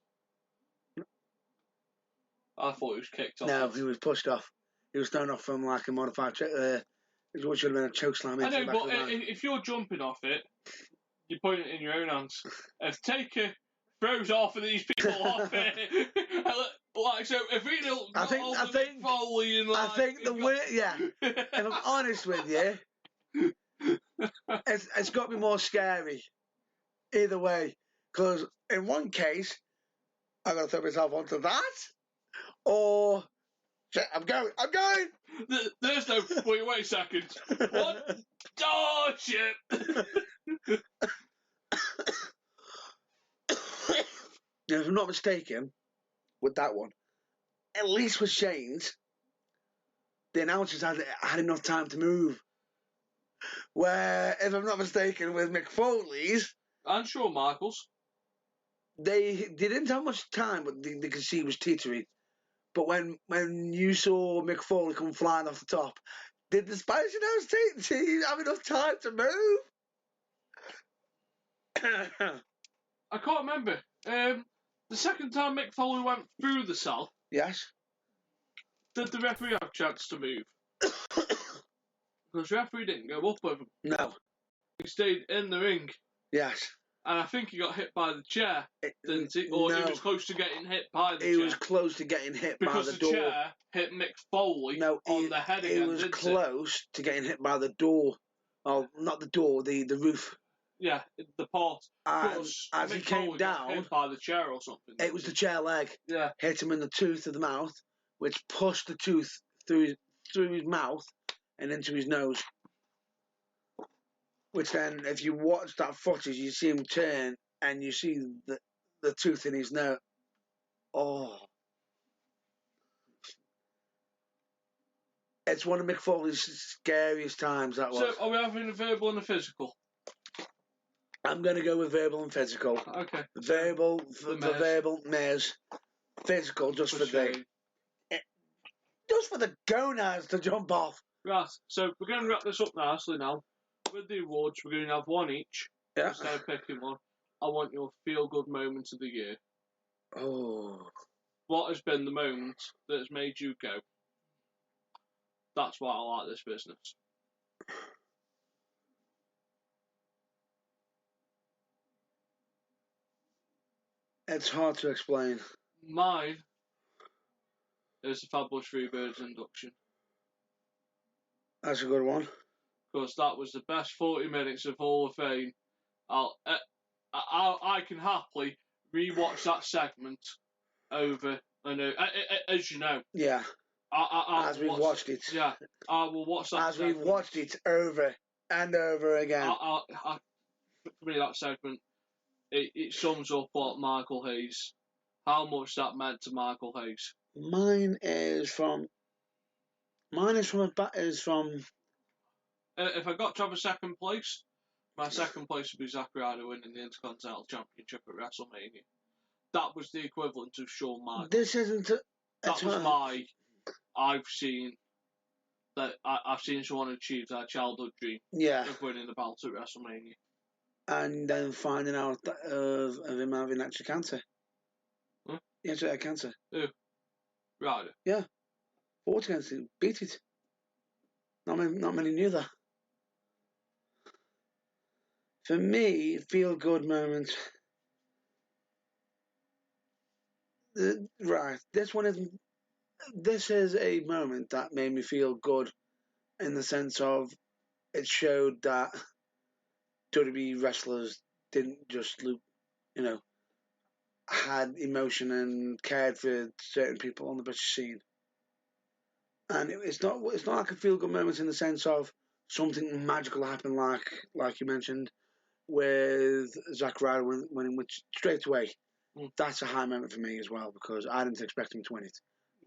I thought he was kicked off. No, he was pushed off. He was thrown off from like a modified, which should have been a chokeslam. I know, but if you're jumping off it, you point it in your own hands. If Taker throws half of these people off it, like so, if he don't, I think Foley and like, I think the way, yeah. If I'm honest with you, it's got to be more scary. Either way, because in one case, I'm gonna throw myself onto that, or shit, I'm going. There's no. Wait a second. What? Oh shit! Now, if I'm not mistaken, with that one, at least with Shane's, the announcers had enough time to move. Where, if I'm not mistaken, with Mick Foley's and Shawn Michaels. they didn't have much time, but they could see he was teetering. But when you saw Mick Foley come flying off the top, did the Spanish announce team have enough time to move? I can't remember. The second time Mick Foley went through the cell, Yes. did the referee have a chance to move? Because the referee didn't go up with him. No. He stayed in the ring. Yes. And I think he got hit by the chair, didn't he? Or no. he was close to getting hit by the chair. He was close to getting hit by the door. Because the chair hit Mick Foley on the head again, he was close to getting hit by the door. Oh, not the door, the roof. Yeah, the part. And as he came down, hit by the chair or something. It was the chair leg. Yeah. Hit him in the tooth of the mouth, which pushed the tooth through his mouth and into his nose. Which then, if you watch that footage, you see him turn and you see the tooth in his nose. Oh. It's one of Mick Foley's scariest times, that was. So, are we having a verbal and a physical? I'm going to go with verbal and physical. Okay. Verbal, for verbal, Mares. Physical, just for the gonads to jump off. Right, so we're going to wrap this up nicely now. With the awards, we're going to have one each. Yeah. Instead of picking one, I want your feel-good moment of the year. Oh. What has been the moment that has made you go, that's why I like this business? It's hard to explain. Mine is the Fabulous Freebirds induction. That's a good one. Because that was the best 40 minutes of Hall of Fame. I can happily rewatch that segment over and over. As you know. Yeah. As we've watched it. Yeah. I will watch that As we've watched it over and over again. For me, that segment, it sums up what Michael Hayes, how much that meant to Michael Hayes. Mine is from. If I got to have a second place, my second place would be Zack Ryder winning the Intercontinental Championship at WrestleMania. That was the equivalent of Shawn Michaels. This isn't. That was my. I've seen someone achieve their childhood dream. Yeah. Of winning the belt at WrestleMania. And then finding out of him having actual cancer. Huh? He actually had cancer. Who? Ryder. Yeah. Fought against it. Beat it. Not many knew that. For me, feel good moment. Right. This is a moment that made me feel good in the sense of it showed that WWE wrestlers didn't just had emotion and cared for certain people on the British scene. And it's not like a feel good moment in the sense of something magical happened, like you mentioned with Zack Ryder winning, which straight away that's a high moment for me as well because I didn't expect him to win it.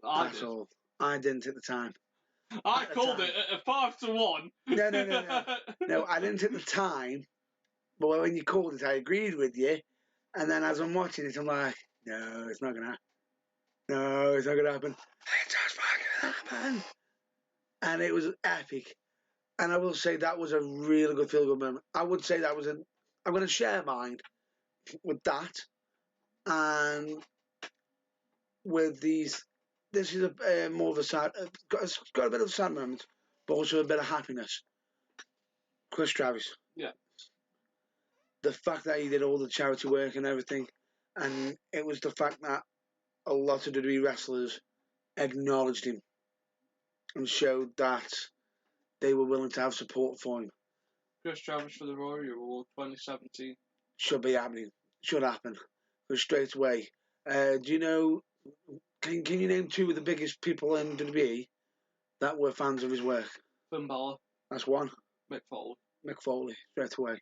That's all. I didn't at the time. I called it at 5-1. No, I didn't at the time. But when you called it, I agreed with you. And then as I'm watching it, I'm like, no, it's not going to happen. No, it's not going to happen. It's just fucking happen. And it was epic. And I will say that was a really good feel-good moment. I would say that was I'm going to share mine with that. And with these, this is a more of a sad, it's got a bit of a sad moment, but also a bit of happiness. Chris Travis. Yeah. The fact that he did all the charity work and everything, and it was the fact that a lot of WWE wrestlers acknowledged him and showed that they were willing to have support for him. Chris Travis for the Royal Award 2017. Should be happening. Should happen. Because straight away. Do you know? Can you name two of the biggest people in WWE that were fans of his work? Finn Balor. That's one. Mick Foley. Mick Foley, straight away.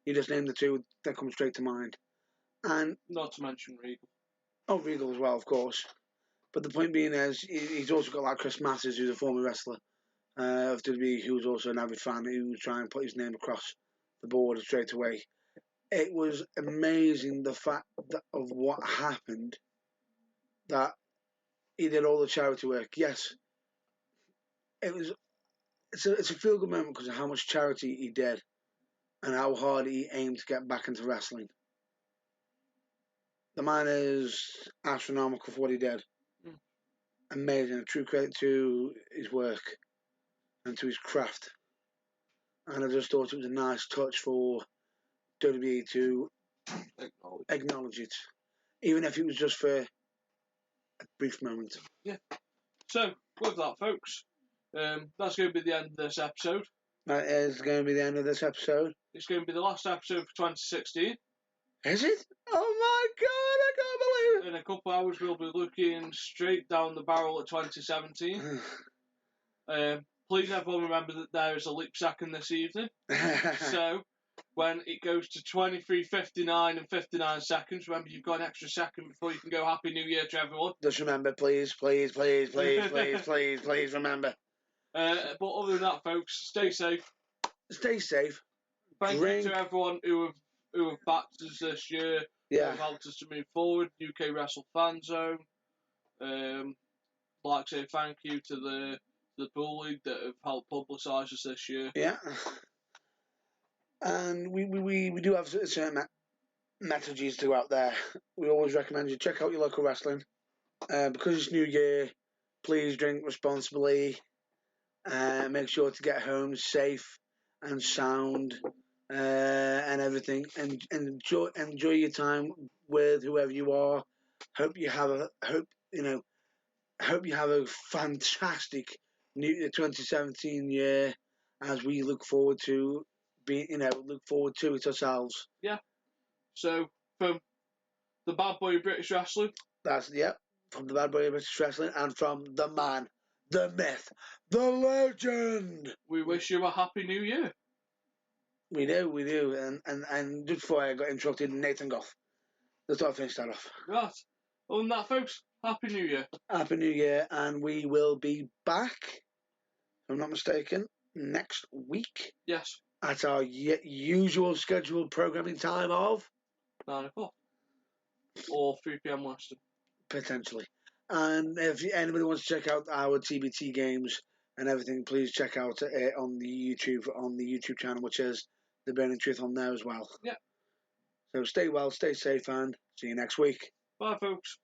You just named the two that come straight to mind. And not to mention Regal. Oh, Regal as well, of course. But the point being is, he's also got like Chris Masters, who's a former wrestler of WWE, who's also an avid fan, who was trying to put his name across the board straight away. it was amazing the fact of what happened, that he did all the charity work. Yes, it's a feel good moment because of how much charity he did and how hard he aimed to get back into wrestling. The man is astronomical for what he did. Mm. Amazing, a true credit to his work and to his craft. And I just thought it was a nice touch for WWE to acknowledge it, even if it was just for a brief moment. Yeah. So, with that, folks, that's going to be the end of this episode. That is going to be the end of this episode. It's going to be the last episode for 2016. Is it? Oh my god, I can't believe it! In a couple of hours, we'll be looking straight down the barrel at 2017. Please, everyone, remember that there is a leap second this evening. So, when it goes to 23:59 and 59 seconds, remember you've got an extra second before you can go Happy New Year to everyone. Just remember, please, please, please, please, please, please, please remember. But other than that, folks, stay safe. Stay safe. Thank you to everyone who have backed us this year. Yeah. Who have helped us to move forward. UK Wrestle Fan Zone. Like to say thank you to the Bull League that have helped publicise us this year. Yeah. And we do have certain messages to go out there. We always recommend you check out your local wrestling. Because it's New Year, please drink responsibly. Make sure to get home safe and sound and everything. And enjoy your time with whoever you are. Hope you have a fantastic new 2017 year as we look forward to it ourselves. Yeah. So from the Bad Boy of British Wrestling. From the Bad Boy of British Wrestling and from the man, the myth, the legend. We wish you a happy new year. We do. And just before I got interrupted, Nathan Goff. Let's not finish that off. Right. Other than that, folks, happy new year. Happy New Year, and we will be back, if I'm not mistaken, next week. Yes. At our usual scheduled programming time of 9 o'clock. Or 3 p.m. Western. Potentially. And if anybody wants to check out our TBT games and everything, please check out it on the YouTube channel, which is The Burning Truth on there as well. Yeah. So stay well, stay safe, and see you next week. Bye, folks.